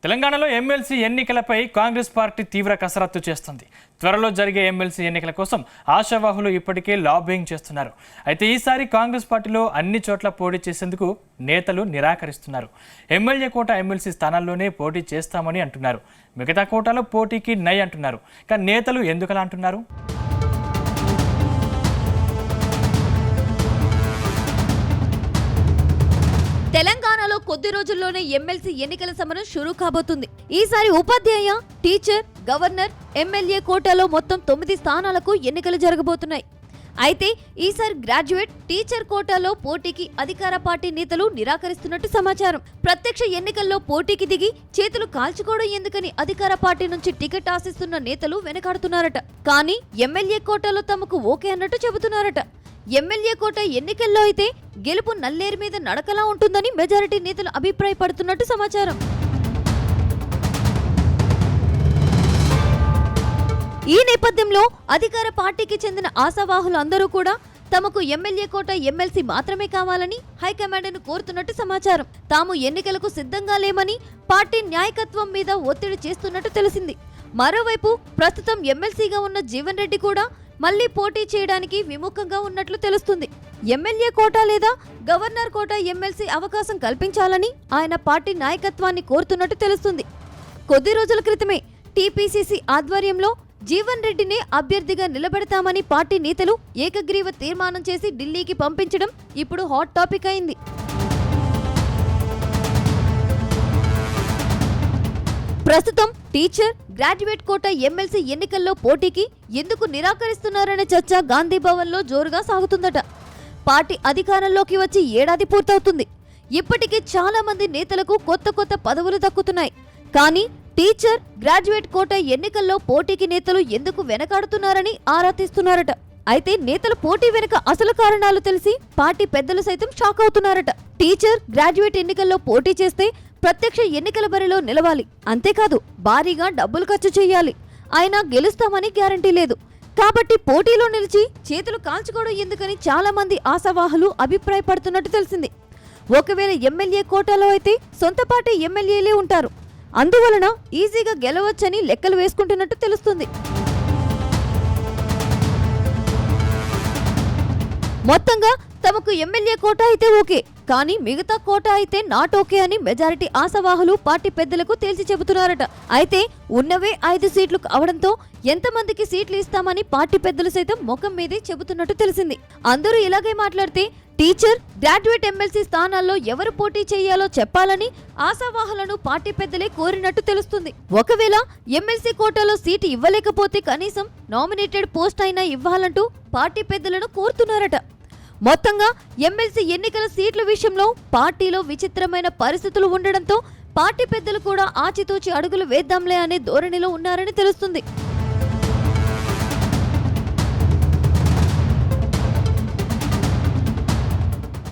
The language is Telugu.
తెలంగాణలో ఎమ్మెల్సీ ఎన్నికలపై కాంగ్రెస్ పార్టీ తీవ్ర కసరత్తు చేస్తుంది. త్వరలో జరిగే ఎమ్మెల్సీ ఎన్నికల కోసం ఆశావాహులు ఇప్పటికే లాబింగ్ చేస్తున్నారు. అయితే ఈసారి కాంగ్రెస్ పార్టీలో అన్ని చోట్ల పోటీ చేసేందుకు నేతలు నిరాకరిస్తున్నారు. ఎమ్మెల్యే కోట ఎమ్మెల్సీ స్థానాల్లోనే పోటీ చేస్తామని అంటున్నారు. మిగతా కోటాలో పోటీకి నై అంటున్నారు. కానీ నేతలు ఎందుకలా అంటున్నారు? తెలంగాణలో కొద్ది రోజుల్లోనే ఎమ్మెల్సీ ఎన్నికల సమరం షురూ కాబోతుంది. ఈసారి ఉపాధ్యాయ, టీచర్, గవర్నర్, ఎమ్మెల్యే కోటాలో మొత్తం 9 స్థానాలకు ఎన్నికలు జరగబోతున్నాయి. అయితే ఈసారి గ్రాడ్యుయేట్, టీచర్ కోటాలో పోటీకి అధికార పార్టీ నేతలు నిరాకరిస్తున్నట్టు సమాచారం. ప్రత్యక్ష ఎన్నికల్లో పోటీకి దిగి చేతులు కాల్చుకోవడం ఎందుకని అధికార పార్టీ నుంచి టికెట్ ఆశిస్తున్న నేతలు వెనకాడుతున్నారట. కానీ ఎమ్మెల్యే కోటాలో తమకు ఓకే అన్నట్టు చెబుతున్నారట. ఎమ్మెల్యే కోట ఎన్నికల్లో అయితే గెలుపు నల్లేరు మీద నడకలా ఉంటుందని మెజారిటీ నేతలు అభిప్రాయపడుతున్నట్టు సమాచారం. ఈ నేపథ్యంలో అధికార పార్టీకి చెందిన ఆశావాహులు అందరూ కూడా తమకు ఎమ్మెల్యే కోట ఎమ్మెల్సీ మాత్రమే కావాలని హైకమాండ్ను కోరుతున్నట్టు సమాచారం. తాము ఎన్నికలకు సిద్ధంగా లేమని పార్టీ నాయకత్వం మీద ఒత్తిడి చేస్తున్నట్టు తెలిసింది. మరోవైపు ప్రస్తుతం ఎమ్మెల్సీగా ఉన్న జీవన్ రెడ్డి కూడా మళ్లీ పోటీ చేయడానికి విముఖంగా ఉన్నట్లు తెలుస్తుంది. ఎమ్మెల్యే కోటా లేదా గవర్నర్ కోటా ఎమ్మెల్సీ అవకాశం కల్పించాలని ఆయన పార్టీ నాయకత్వాన్ని కోరుతున్నట్టు తెలుస్తుంది. కొద్ది రోజుల క్రితమే టీపీసీసీ ఆధ్వర్యంలో జీవన్ రెడ్డినే అభ్యర్థిగా నిలబెడతామని పార్టీ నేతలు ఏకగ్రీవ తీర్మానం చేసి ఢిల్లీకి పంపించడం ఇప్పుడు హాట్ టాపిక్ అయింది. ప్రస్తుతం టీచర్, గ్రాడ్యుయేట్ కోటా ఎమ్మెల్సీ ఎన్నికల్లో పోటీకి ఎందుకు నిరాకరిస్తున్నారనే చర్చ గాంధీ భవన్లో జోరుగా సాగుతుందట. పార్టీ అధికారంలోకి వచ్చి ఏడాది పూర్తవుతుంది. ఇప్పటికే చాలా మంది నేతలకు కొత్త పదవులు దక్కుతున్నాయి. కానీ టీచర్, గ్రాడ్యుయేట్ కోటా ఎన్నికల్లో పోటీకి నేతలు ఎందుకు వెనకాడుతున్నారని ఆరా తీస్తున్నారట. అయితే నేతల పోటీ వెనుక అసలు కారణాలు తెలిసి పార్టీ పెద్దలు సైతం షాక్ అవుతున్నారట. టీచర్, గ్రాడ్యుయేట్ ఎన్నికల్లో పోటీ చేస్తే ప్రత్యక్ష ఎన్నికల బరిలో నిలవాలి. అంతేకాదు భారీగా డబ్బులు ఖర్చు చేయాలి. అయినా గెలుస్తామని గ్యారంటీ లేదు. కాబట్టి పోటీలో నిలిచి చేతులు కాల్చుకోవడం ఎందుకని చాలా మంది ఆశావాహులు అభిప్రాయపడుతున్నట్టు తెలిసింది. ఒకవేళ ఎమ్మెల్యే కోటాలో అయితే సొంత పార్టీ ఎమ్మెల్యేలే ఉంటారు. అందువలన ఈజీగా గెలవచ్చని లెక్కలు వేసుకుంటున్నట్టు తెలుస్తుంది. మొత్తంగా తమకు ఎమ్మెల్యే కోటా అయితే ఓకే, కానీ మిగతా కోటా అయితే నాట్ ఓకే అని మెజారిటీ ఆశావాహులు పార్టీ పెద్దలకు తేల్చి చెబుతున్నారట. అయితే ఉన్నవే 5 సీట్లు కావడంతో ఎంతమందికి సీట్లు ఇస్తామని పార్టీ పెద్దలు సైతం ముఖం మీదే చెబుతున్నట్టు తెలిసింది. అందరూ ఇలాగే మాట్లాడితే టీచర్, గ్రాడ్యుయేట్ ఎమ్మెల్సీ స్థానాల్లో ఎవరు పోటీ చేయాలో చెప్పాలని ఆశావాహులను పార్టీ పెద్దలే కోరినట్టు తెలుస్తుంది. ఒకవేళ ఎమ్మెల్సీ కోటాలో సీటు ఇవ్వలేకపోతే కనీసం నామినేటెడ్ పోస్ట్ అయినా ఇవ్వాలంటూ పార్టీ పెద్దలను కోరుతున్నారట. మొత్తంగా ఎమ్మెల్సీ ఎన్నికల సీట్ల విషయంలో పార్టీలో విచిత్రమైన పరిస్థితులు ఉండడంతో పార్టీ పెద్దలు కూడా ఆచితూచి అడుగులు వేద్దాంలే అనే ధోరణిలో ఉన్నారని తెలుస్తుంది.